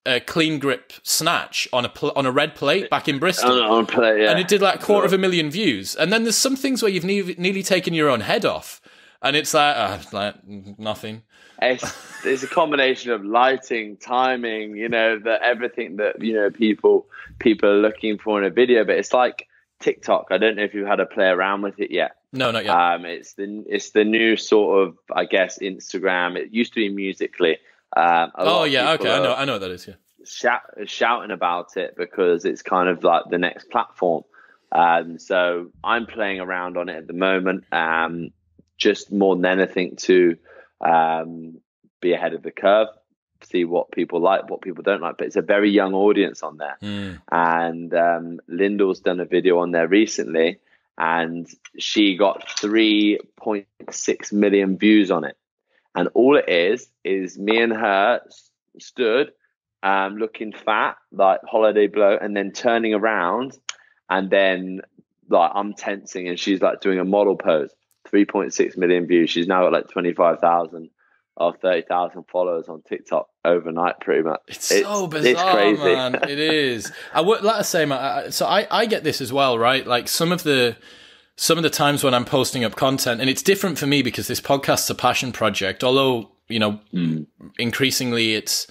[SPEAKER 2] a clean grip snatch on a red plate back in Bristol.
[SPEAKER 1] On a plate, yeah.
[SPEAKER 2] And it did like 250,000 views. And then there's some things where you've nearly taken your own head off. And it's like nothing.
[SPEAKER 1] It's a combination of lighting, timing, you know, everything that, you know, people are looking for in a video. But it's like TikTok. I don't know if you've had to play around with it yet.
[SPEAKER 2] No, not yet.
[SPEAKER 1] It's the new sort of, I guess, Instagram. It used to be Musical.ly.
[SPEAKER 2] Oh yeah, okay, I know what that is. Yeah,
[SPEAKER 1] shouting about it because it's kind of like the next platform. So I'm playing around on it at the moment, just more than anything to be ahead of the curve, see what people like, what people don't like. But it's a very young audience on there, and Lyndall's done a video on there recently, and she got 3.6 million views on it. And all it is me and her stood looking fat, like holiday blow, and then turning around, and then like I'm tensing, and she's like doing a model pose. 3.6 million views. She's now got like 25,000 or 30,000 followers on TikTok overnight, pretty much.
[SPEAKER 2] It's so bizarre,
[SPEAKER 1] it's crazy.
[SPEAKER 2] Man. It is. I would like to say, so I get this as well, right? Like some of the times when I'm posting up content, and it's different for me because this podcast's a passion project, although, you know, increasingly it's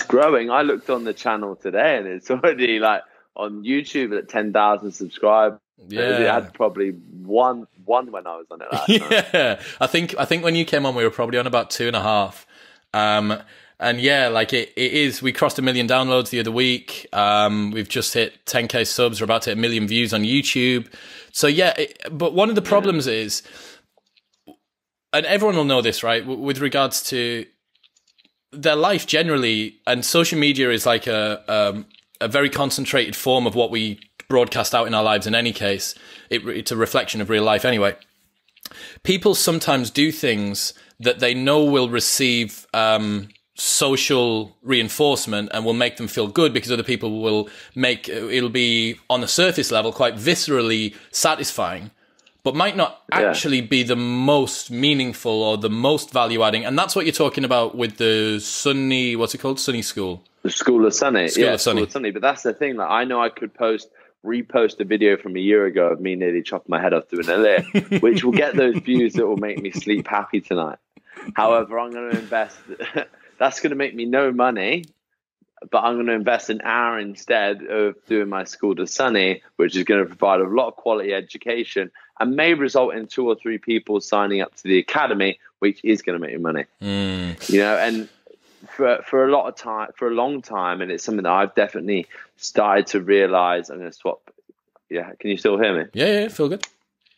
[SPEAKER 1] growing. I looked on the channel today and it's already like on YouTube at 10,000 subscribers. Yeah. It had probably one when I was on it last
[SPEAKER 2] night. I think when you came on, we were probably on about 2.5. And yeah, like it is, we crossed 1 million downloads the other week. We've just hit 10K subs. We're about to hit 1 million views on YouTube. So yeah, but one of the problems is, and everyone will know this, right? With regards to their life generally, and social media is like a very concentrated form of what we broadcast out in our lives in any case. It's a reflection of real life anyway. People sometimes do things that they know will receive social reinforcement and will make them feel good because other people will it'll be on the surface level quite viscerally satisfying, but might not actually be the most meaningful or the most value adding. And that's what you're talking about with the Sunny, what's it called? Sunny School.
[SPEAKER 1] The School of Sunny.
[SPEAKER 2] School of Sunny.
[SPEAKER 1] But that's the thing. Like, I know I could repost a video from a year ago of me nearly chopping my head off doing a lift, which will get those views that will make me sleep happy tonight. However, I'm going to invest. That's going to make me no money, but I'm going to invest an hour instead of doing my School to Sunny, which is going to provide a lot of quality education and may result in 2 or 3 people signing up to the academy, which is going to make you money. You know, and for a lot of time, for a long time, and it's something that I've definitely started to realize. I'm going to swap. Yeah, can you still hear me?
[SPEAKER 2] Yeah, feel good.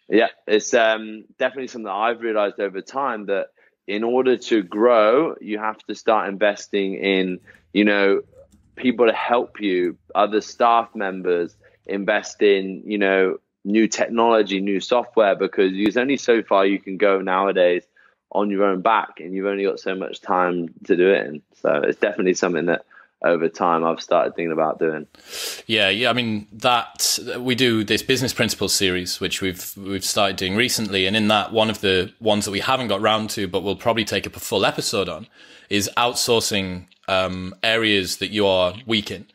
[SPEAKER 1] Yeah, it's definitely something that I've realized over time, that in order to grow, you have to start investing in, you know, people to help you, other staff members, invest in, you know, new technology, new software, because there's only so far you can go nowadays on your own back, and you've only got so much time to do it in. So it's definitely something that over time I've started thinking about doing. Yeah.
[SPEAKER 2] I mean, that we do this business principles series, which we've started doing recently. And in that, one of the ones that we haven't got round to, but we'll probably take up a full episode on, is outsourcing areas that you are weak in.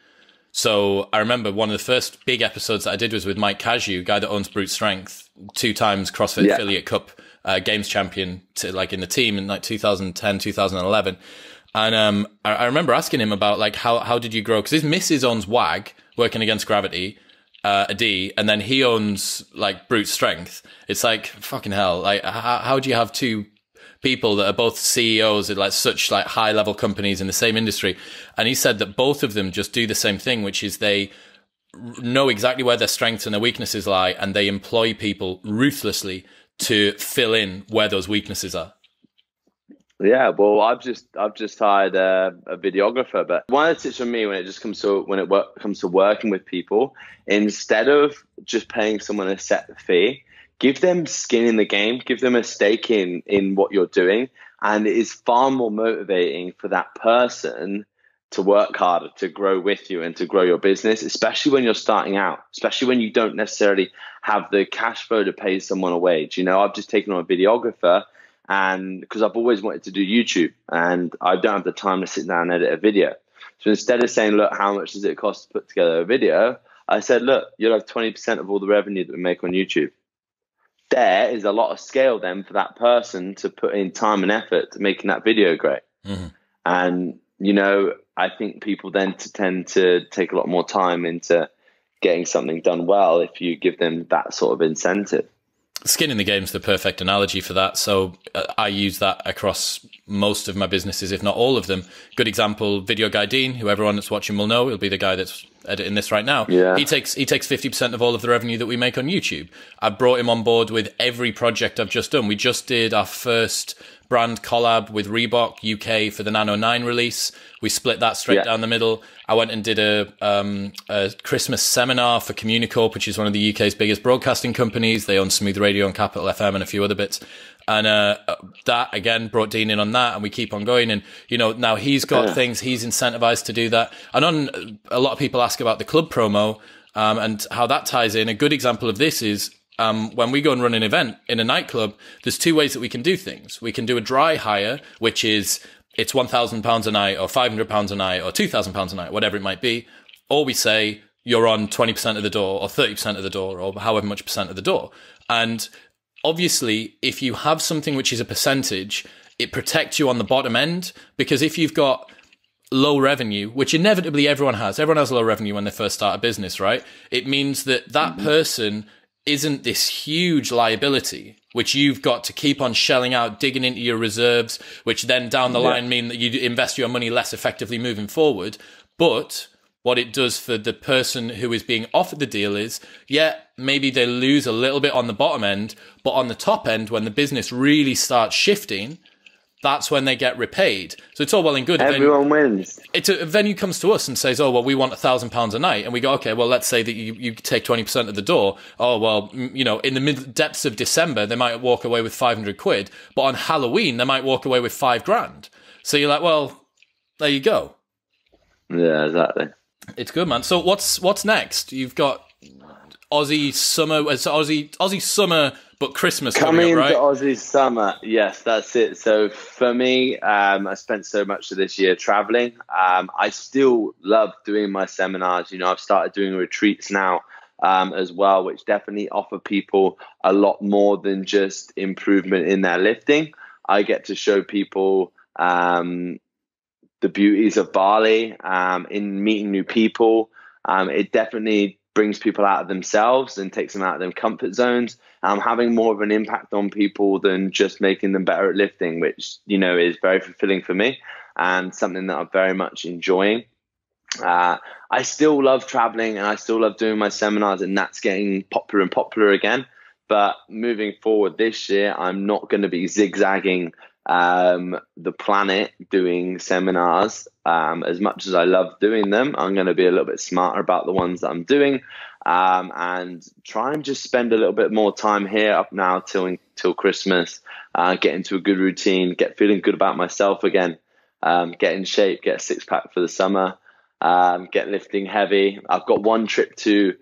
[SPEAKER 2] So I remember one of the first big episodes that I did was with Mike Cashew, guy that owns Brute Strength, 2 times CrossFit Affiliate Cup games champion in the team in like 2010, 2011. And I remember asking him about like how did you grow? Because his missus owns WAG, Working Against Gravity, a D, and then he owns like Brute Strength. It's like fucking hell. Like how do you have 2 people that are both CEOs at like such like high level companies in the same industry? And he said that both of them just do the same thing, which is they know exactly where their strengths and their weaknesses lie, and they employ people ruthlessly to fill in where those weaknesses are.
[SPEAKER 1] Yeah, well, I've just hired a videographer, but one of the tips for me when it comes to working with people, instead of just paying someone a set fee, give them skin in the game, give them a stake in what you're doing, and it is far more motivating for that person to work harder, to grow with you, and to grow your business, especially when you're starting out, especially when you don't necessarily have the cash flow to pay someone a wage. You know, I've just taken on a videographer, and because I've always wanted to do YouTube and I don't have the time to sit down and edit a video. So instead of saying, look, how much does it cost to put together a video? I said, look, you'll have 20% of all the revenue that we make on YouTube. There is a lot of scale then for that person to put in time and effort to making that video great. And, you know, I think people then tend to take a lot more time into getting something done well if you give them that sort of incentive.
[SPEAKER 2] Skin in the game is the perfect analogy for that. So I use that across most of my businesses, if not all of them. Good example, Video Guy Dean, who everyone that's watching will know. He'll be the guy that's editing this right now. Yeah. He takes 50% of all of the revenue that we make on YouTube. I brought him on board with every project I've just done. We just did our first brand collab with Reebok UK for the Nano 9 release. We split that straight down the middle. I went and did a Christmas seminar for Communicorp, which is one of the UK's biggest broadcasting companies. They own Smooth Radio and Capital FM and a few other bits. And that, again, brought Dean in on that, and we keep on going. And, you know, now he's got things, he's incentivized to do that. And on a lot of people ask about the club promo and how that ties in. A good example of this is when we go and run an event in a nightclub, there's 2 ways that we can do things. We can do a dry hire, which is it's £1,000 a night or £500 a night or £2,000 a night, whatever it might be. Or we say you're on 20% of the door or 30% of the door or however much percent of the door. And obviously, if you have something which is a percentage, it protects you on the bottom end, because if you've got low revenue, which inevitably everyone has low revenue when they first start a business, right? It means that person isn't this huge liability, which you've got to keep on shelling out, digging into your reserves, which then down the line mean that you invest your money less effectively moving forward. But what it does for the person who is being offered the deal is, maybe they lose a little bit on the bottom end, but on the top end, when the business really starts shifting, that's when they get repaid. So it's all well and good.
[SPEAKER 1] Everyone wins.
[SPEAKER 2] It's a venue comes to us and says, oh, well, we want £1,000 a night. And we go, okay, well, let's say that you take 20% of the door. Oh, well, you know, in the depths of December, they might walk away with 500 quid. But on Halloween, they might walk away with $5,000. So you're like, well, there you go.
[SPEAKER 1] Yeah, exactly.
[SPEAKER 2] It's good, man. So what's next? You've got Aussie summer, Aussie summer, but Christmas coming up, right?
[SPEAKER 1] To Aussie summer, yes, that's it. So for me, I spent so much of this year traveling. I still love doing my seminars. You know, I've started doing retreats now as well, which definitely offer people a lot more than just improvement in their lifting. I get to show people the beauties of Bali in meeting new people. It definitely brings people out of themselves and takes them out of their comfort zones. Having more of an impact on people than just making them better at lifting, which, you know, is very fulfilling for me and something that I'm very much enjoying. I still love traveling and I still love doing my seminars, and that's getting popular and popular again. But moving forward this year, I'm not going to be zigzagging the planet doing seminars. As much as I love doing them, I'm going to be a little bit smarter about the ones that I'm doing, and try and just spend a little bit more time here up now till Christmas, get into a good routine, get feeling good about myself again, get in shape, get a six-pack for the summer, get lifting heavy. I've got one trip to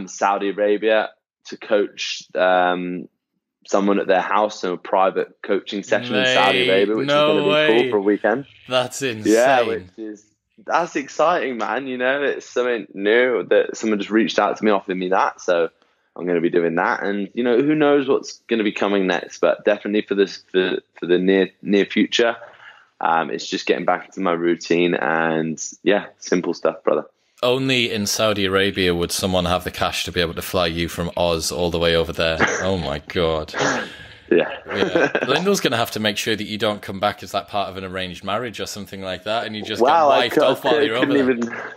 [SPEAKER 1] Saudi Arabia to coach someone at their house in a private coaching session in Saudi Arabia, which is going to be cool for a weekend.
[SPEAKER 2] That's insane.
[SPEAKER 1] Yeah, that's exciting, man. You know, it's something new that someone just reached out to me, offering me that. So I'm going to be doing that. And, you know, who knows what's going to be coming next, but definitely for the near future, it's just getting back into my routine and simple stuff, brother.
[SPEAKER 2] Only in Saudi Arabia would someone have the cash to be able to fly you from Oz all the way over there. Oh my God.
[SPEAKER 1] Yeah.
[SPEAKER 2] Lyndall's going to have to make sure that you don't come back as that part of an arranged marriage or something like that, and you just get wiped off while you're over there.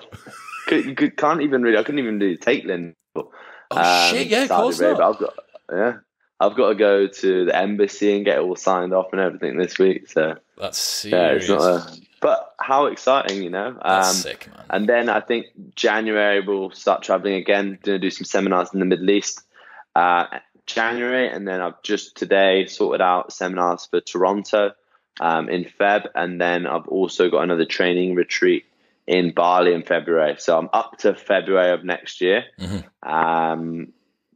[SPEAKER 2] I couldn't even do take Lyndall.
[SPEAKER 1] Oh
[SPEAKER 2] shit, yeah, of course not.
[SPEAKER 1] I've got to go to the embassy and get it all signed off and everything this week. So
[SPEAKER 2] that's serious.
[SPEAKER 1] Yeah, it's not but how exciting, you know.
[SPEAKER 2] That's sick, man.
[SPEAKER 1] And then I think January we'll start traveling again, going to do some seminars in the Middle East. January, and then I've just today sorted out seminars for Toronto in Feb, and then I've also got another training retreat in Bali in February. So I'm up to February of next year,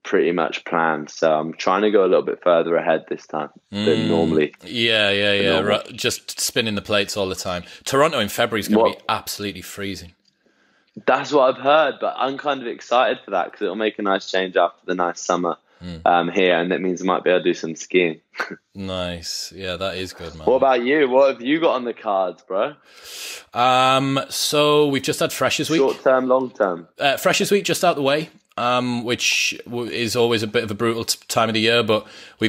[SPEAKER 1] pretty much planned. So I'm trying to go a little bit further ahead this time than normally.
[SPEAKER 2] Yeah. Right. Just spinning the plates all the time. Toronto in February is going to be absolutely freezing. That's
[SPEAKER 1] what I've heard, but I'm kind of excited for that because it'll make a nice change after the nice summer here, and that means I might be able to do some skiing.
[SPEAKER 2] Nice. Yeah, that is good, man.
[SPEAKER 1] What about you? What have you got on the cards, bro?
[SPEAKER 2] So we've just had Freshers Week.
[SPEAKER 1] Short term, long term.
[SPEAKER 2] Freshers Week just out the way, which is always a bit of a brutal time of the year, but we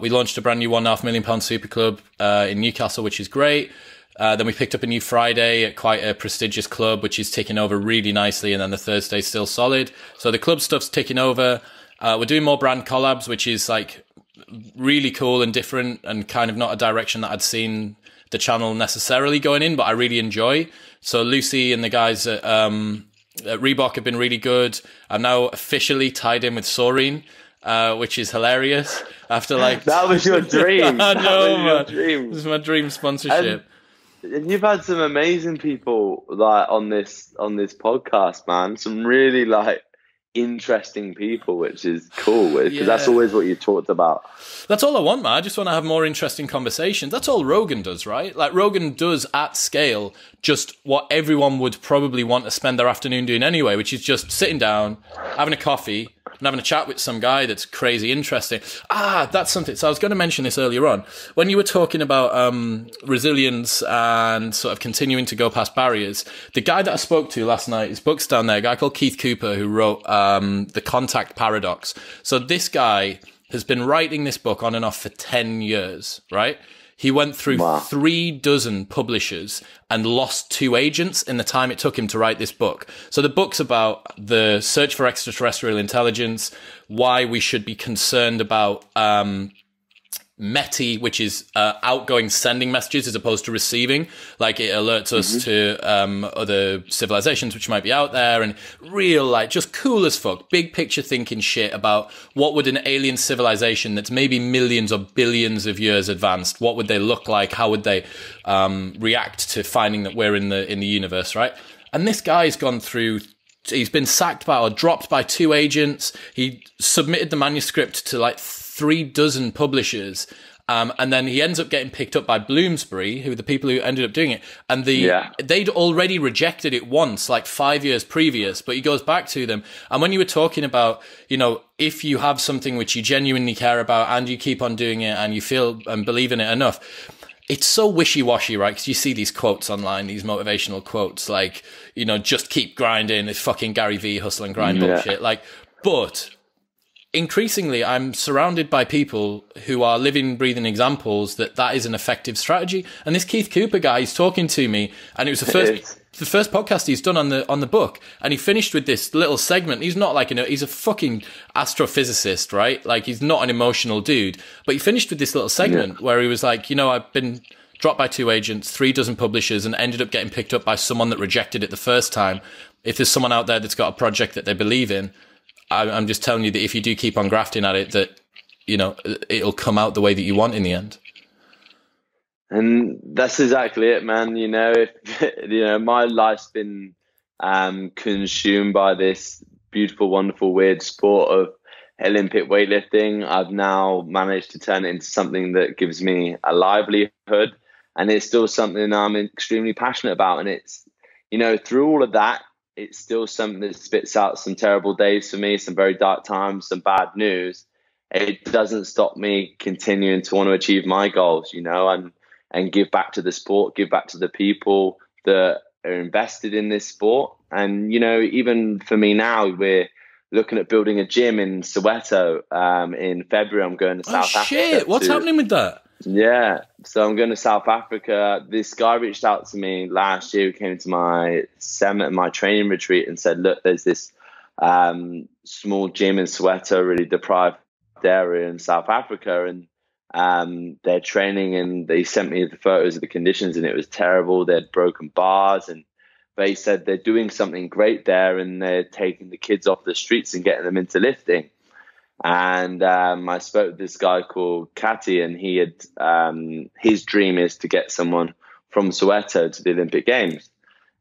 [SPEAKER 2] launched a brand new £1.5 million super club in Newcastle, which is great. Then we picked up a new Friday at quite a prestigious club, which is ticking over really nicely. And then the Thursday's still solid. So the club stuff's ticking over. We're doing more brand collabs, which is like really cool and different and kind of not a direction that I'd seen the channel necessarily going in, but I really enjoy. So Lucy and the guys at Reebok have been really good. I'm now officially tied in with Soreen, which is hilarious. After like
[SPEAKER 1] that was your dream.
[SPEAKER 2] I know, man. This is my dream sponsorship.
[SPEAKER 1] And you've had some amazing people like on this podcast, man. Some really like interesting people, which is cool because that's always what you talked about.
[SPEAKER 2] That's all I want, man. I just want to have more interesting conversations. That's all Rogan does, right? Like Rogan does at scale just what everyone would probably want to spend their afternoon doing anyway, which is just sitting down, having a coffee, and having a chat with some guy that's crazy interesting. That's something. So I was going to mention this earlier on. When you were talking about resilience and sort of continuing to go past barriers, the guy that I spoke to last night, his book's down there, a guy called Keith Cooper, who wrote The Contact Paradox. So this guy has been writing this book on and off for 10 years, right? He went through 36 publishers and lost 2 agents in the time it took him to write this book. So the book's about the search for extraterrestrial intelligence, why we should be concerned about METI, which is outgoing sending messages as opposed to receiving. Like it alerts us to other civilizations which might be out there, and real, like, just cool as fuck, big picture thinking shit about what would an alien civilization that's maybe millions or billions of years advanced, what would they look like? How would they react to finding that we're in the universe, right? And this guy's gone through. He's been sacked by or dropped by 2 agents. He submitted the manuscript to like 36 publishers. And then he ends up getting picked up by Bloomsbury, who are the people who ended up doing it. And they'd already rejected it once, like 5 years previous, but he goes back to them. And when you were talking about, if you have something which you genuinely care about and you keep on doing it and you feel and believe in it enough, it's so wishy-washy, right? Because you see these quotes online, these motivational quotes, like, just keep grinding, it's fucking Gary V hustle and grind bullshit. Like, but increasingly, I'm surrounded by people who are living, breathing examples that is an effective strategy. And this Keith Cooper guy, he's talking to me, and it was the first podcast he's done on the book, and he finished with this little segment. He's not like he's a fucking astrophysicist, right? Like, he's not an emotional dude, but he finished with this little segment where he was like, I've been dropped by 2 agents, 36 publishers, and ended up getting picked up by someone that rejected it the first time. If there's someone out there that's got a project that they believe in, I'm just telling you that if you do keep on grafting at it, that it'll come out the way that you want in the end.
[SPEAKER 1] And that's exactly it, man. If my life's been consumed by this beautiful, wonderful, weird sport of Olympic weightlifting. I've now managed to turn it into something that gives me a livelihood, and it's still something I'm extremely passionate about. And it's, through all of that, it's still something that spits out some terrible days for me, some very dark times, some bad news. It doesn't stop me continuing to want to achieve my goals, and give back to the sport, give back to the people that are invested in this sport. And, even for me now, we're looking at building a gym in Soweto. In February, I'm going to South Africa.
[SPEAKER 2] Shit, what's happening with that?
[SPEAKER 1] Yeah, so I'm going to South Africa. This guy reached out to me last year who came to my training retreat and said, look, there's this small gym in Soweto, really deprived area in South Africa, and they're training, and they sent me the photos of the conditions, and it was terrible. They had broken bars, and they said they're doing something great there, and they're taking the kids off the streets and getting them into lifting. And I spoke to this guy called Kati, and he had his dream is to get someone from Soweto to the Olympic Games.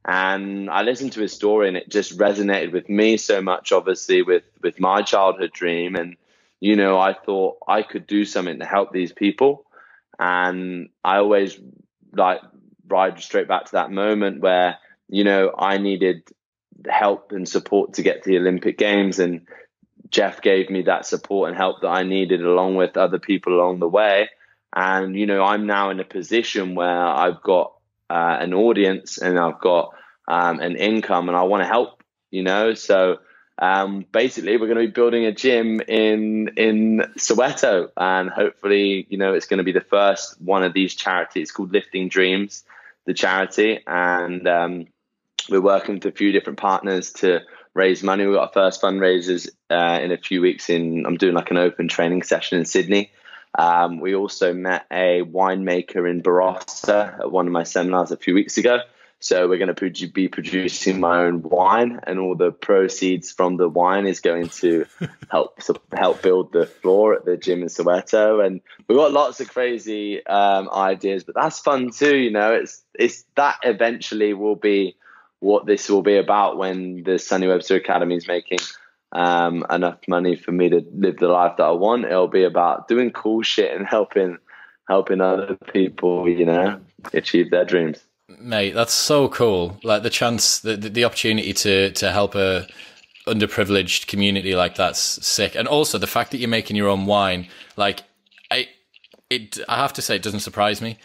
[SPEAKER 1] And I listened to his story, and it just resonated with me so much, obviously, with my childhood dream. And, I thought I could do something to help these people. And I always ride straight back to that moment where, I needed help and support to get to the Olympic Games. And Jeff gave me that support and help that I needed, along with other people along the way. And, I'm now in a position where I've got an audience, and I've got an income, and I want to help, So basically, we're going to be building a gym in Soweto, and hopefully, it's going to be the first one of these charities. It's called Lifting Dreams, the charity. And we're working with a few different partners to raise money. We've got our first fundraisers in a few weeks. I'm doing like an open training session in Sydney. We also met a winemaker in Barossa at one of my seminars a few weeks ago. So we're going to be producing my own wine, and all the proceeds from the wine is going to help build the floor at the gym in Soweto. And we've got lots of crazy ideas, but that's fun too. It's that eventually will be what this will be about when the Sonny Webster Academy is making enough money for me to live the life that I want. It'll be about doing cool shit and helping other people, achieve their dreams.
[SPEAKER 2] Mate, that's so cool. Like the chance, the opportunity to help a underprivileged community like that's sick. And also the fact that you're making your own wine, like I have to say, it doesn't surprise me.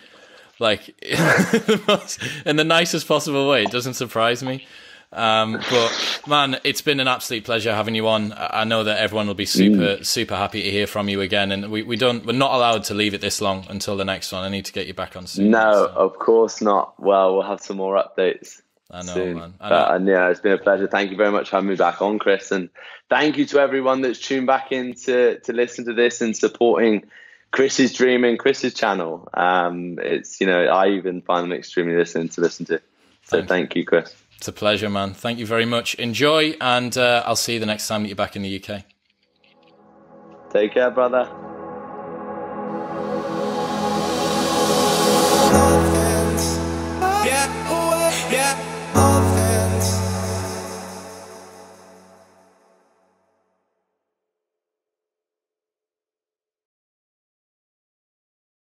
[SPEAKER 2] Like in the nicest possible way, it doesn't surprise me. But man, it's been an absolute pleasure having you on. I know that everyone will be super happy to hear from you again, and we're not allowed to leave it this long until the next one. I need to get you back on soon.
[SPEAKER 1] No, of course not. Well, we'll have some more updates.
[SPEAKER 2] I know,
[SPEAKER 1] soon.
[SPEAKER 2] Man. I know.
[SPEAKER 1] And yeah, it's been a pleasure. Thank you very much for having me back on, Chris, and thank you to everyone that's tuned back in to listen to this and supporting Chris's dreaming, Chris's channel. It's, you know, I even find them extremely listening to. So thank you, Chris.
[SPEAKER 2] It's a pleasure, man. Thank you very much. Enjoy, and I'll see you the next time that you're back in the UK.
[SPEAKER 1] Take care, brother.